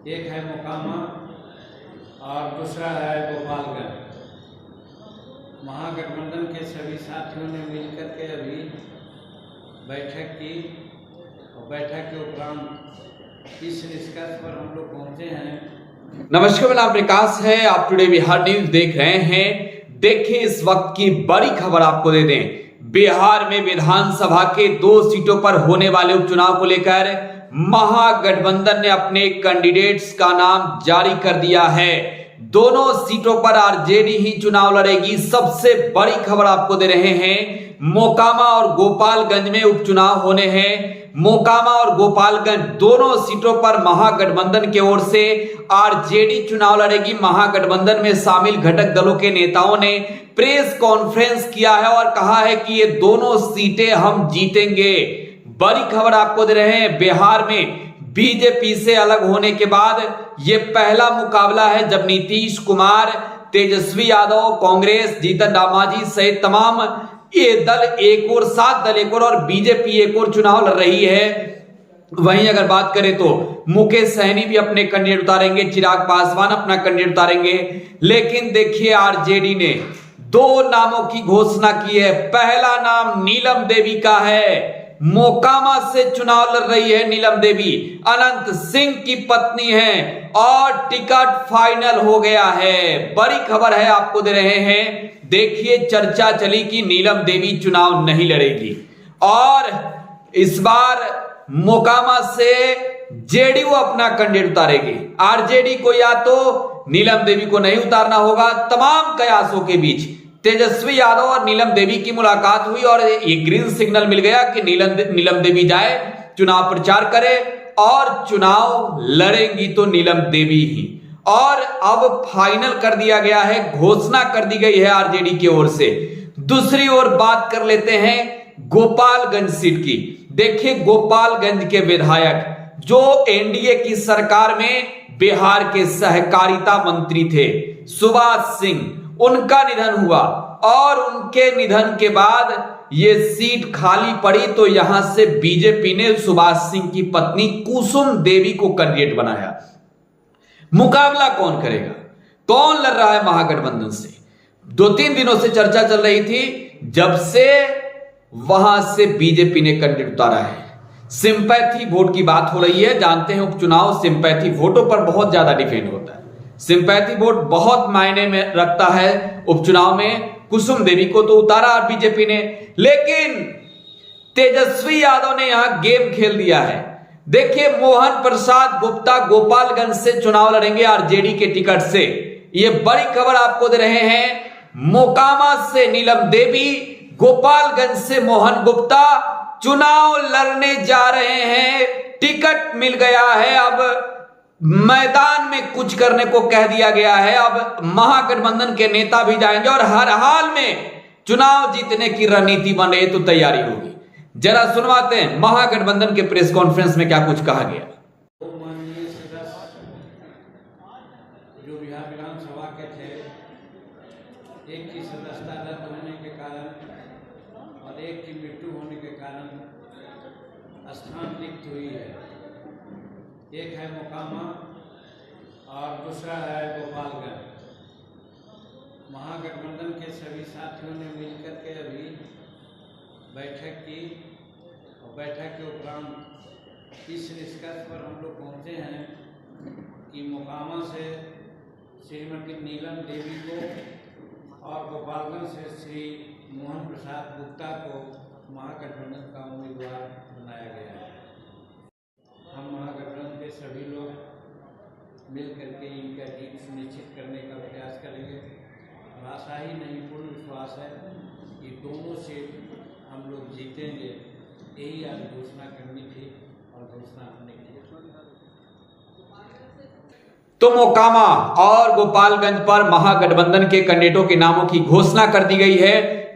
एक है मोकामा और दूसरा है गोपालगंज। महागठबंधन के सभी साथियों ने मिलकर के अभी बैठक की और बैठक के उपरांत इस निष्कर्ष पर हम लोग पहुंचे हैं। नमस्कार, मेरा नाम विकास है। आप टुडे बिहार न्यूज देख रहे हैं। देखिए, इस वक्त की बड़ी खबर आपको दे दें। बिहार में विधानसभा के 2 सीटों पर होने वाले उपचुनाव को लेकर महागठबंधन ने अपने कैंडिडेट्स का नाम जारी कर दिया है। दोनों सीटों पर आरजेडी ही चुनाव लड़ेगी। सबसे बड़ी खबर आपको दे रहे हैं। मोकामा और गोपालगंज में उपचुनाव होने हैं। मोकामा और गोपालगंज दोनों सीटों पर महागठबंधन की ओर से आरजेडी चुनाव लड़ेगी। महागठबंधन में शामिल घटक दलों के नेताओं ने प्रेस कॉन्फ्रेंस किया है और कहा है कि ये दोनों सीटें हम जीतेंगे। बड़ी खबर आपको दे रहे हैं। बिहार में बीजेपी से अलग होने के बाद यह पहला मुकाबला है जब नीतीश कुमार, तेजस्वी यादव, कांग्रेस, जीतन राम मांझी सहित तमाम ये दल एक और 7 दल एक और बीजेपी एक और चुनाव लड़ रही है। वहीं अगर बात करें तो मुकेश सहनी भी अपने कैंडिडेट उतारेंगे, चिराग पासवान अपना कैंडिडेट उतारेंगे। लेकिन देखिए, आरजेडी ने 2 नामों की घोषणा की है। पहला नाम नीलम देवी का है। मोकामा से चुनाव लड़ रही है नीलम देवी, अनंत सिंह की पत्नी है और टिकट फाइनल हो गया है। बड़ी खबर है आपको दे रहे हैं। देखिए, चर्चा चली कि नीलम देवी चुनाव नहीं लड़ेगी और इस बार मोकामा से जेडीयू अपना कैंडिडेट उतारेगी। आरजेडी को या तो नीलम देवी को नहीं उतारना होगा। तमाम कयासों के बीच तेजस्वी यादव और नीलम देवी की मुलाकात हुई और ये ग्रीन सिग्नल मिल गया कि नीलम देवी जाए, चुनाव प्रचार करे और चुनाव लड़ेंगी तो नीलम देवी ही। और अब फाइनल कर दिया गया है, घोषणा कर दी गई है आरजेडी की ओर से। दूसरी ओर बात कर लेते हैं गोपालगंज सीट की। देखिए, गोपालगंज के विधायक जो एनडीए की सरकार में बिहार के सहकारिता मंत्री थे, सुभाष सिंह, उनका निधन हुआ और उनके निधन के बाद यह सीट खाली पड़ी तो यहां से बीजेपी ने सुभाष सिंह की पत्नी कुसुम देवी को कैंडिडेट बनाया। मुकाबला कौन करेगा, कौन लड़ रहा है महागठबंधन से? 2-3 दिनों से चर्चा चल रही थी जब से वहां से बीजेपी ने कैंडिडेट उतारा है। सिंपैथी वोट की बात हो रही है। जानते हैं, उपचुनाव सिंपैथी वोटों पर बहुत ज्यादा डिपेंड होता है। सिंपैथी वोट बहुत मायने में रखता है उपचुनाव में। कुसुम देवी को तो उतारा बीजेपी ने, लेकिन तेजस्वी यादव ने यहां गेम खेल दिया है। देखिए, मोहन प्रसाद गुप्ता गोपालगंज से चुनाव लड़ेंगे आरजेडी के टिकट से। यह बड़ी खबर आपको दे रहे हैं। मोकामा से नीलम देवी, गोपालगंज से मोहन गुप्ता चुनाव लड़ने जा रहे हैं। टिकट मिल गया है, अब मैदान में कुछ करने को कह दिया गया है। अब महागठबंधन के नेता भी जाएंगे और हर हाल में चुनाव जीतने की रणनीति बन रही है तो तैयारी होगी। जरा सुनवाते हैं महागठबंधन के प्रेस कॉन्फ्रेंस में क्या कुछ कहा गया। माननीय सदस्य जो बिहार विधानसभा के थे, एक की सदस्यता रद्द होने के कारण और एक की मृत्यु होने के कारण स्थान रिक्त हुई है। एक है मोकामा और दूसरा है गोपालगंज। महागठबंधन के सभी साथियों ने मिलकर के अभी बैठक की और बैठक के उपरांत इस निष्कर्ष पर हम लोग पहुंचे हैं कि मोकामा से श्रीमती नीलम देवी को और गोपालगंज से श्री मोहन प्रसाद गुप्ता को महागठबंधन का उम्मीदवार बनाया गया है। हम महागठबंधन के सभी लोग मिल करके इनका जीत सुनिश्चित करने का प्रयास करेंगे और आशा ही नहीं, पूर्ण विश्वास है कि दोनों सीट हम लोग जीतेंगे। यही आज घोषणा करनी थी और घोषणा हमने की। तो मोकामा और गोपालगंज पर महागठबंधन के कैंडिडेटों के नामों की घोषणा कर दी गई है।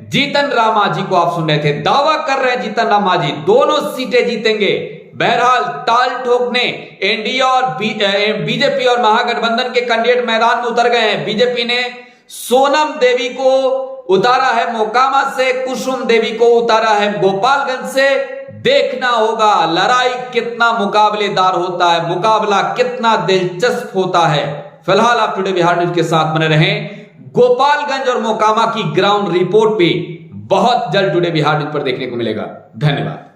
जीतन राम मांझी को आप सुन रहे थे, दावा कर रहे हैं जीतन राम मांझी दोनों सीटें जीतेंगे। बहरहाल ताल ठोकने एनडीए और बीजेपी और महागठबंधन के कैंडिडेट मैदान में उतर गए हैं। बीजेपी ने सोनम देवी को उतारा है मोकामा से, कुसुम देवी को उतारा है गोपालगंज से। देखना होगा लड़ाई कितना मुकाबलेदार होता है, मुकाबला कितना दिलचस्प होता है। फिलहाल आप टुडे बिहार न्यूज के साथ बने रहें। गोपालगंज और मोकामा की ग्राउंड रिपोर्ट भी बहुत जल्द टुडे बिहार न्यूज पर देखने को मिलेगा। धन्यवाद।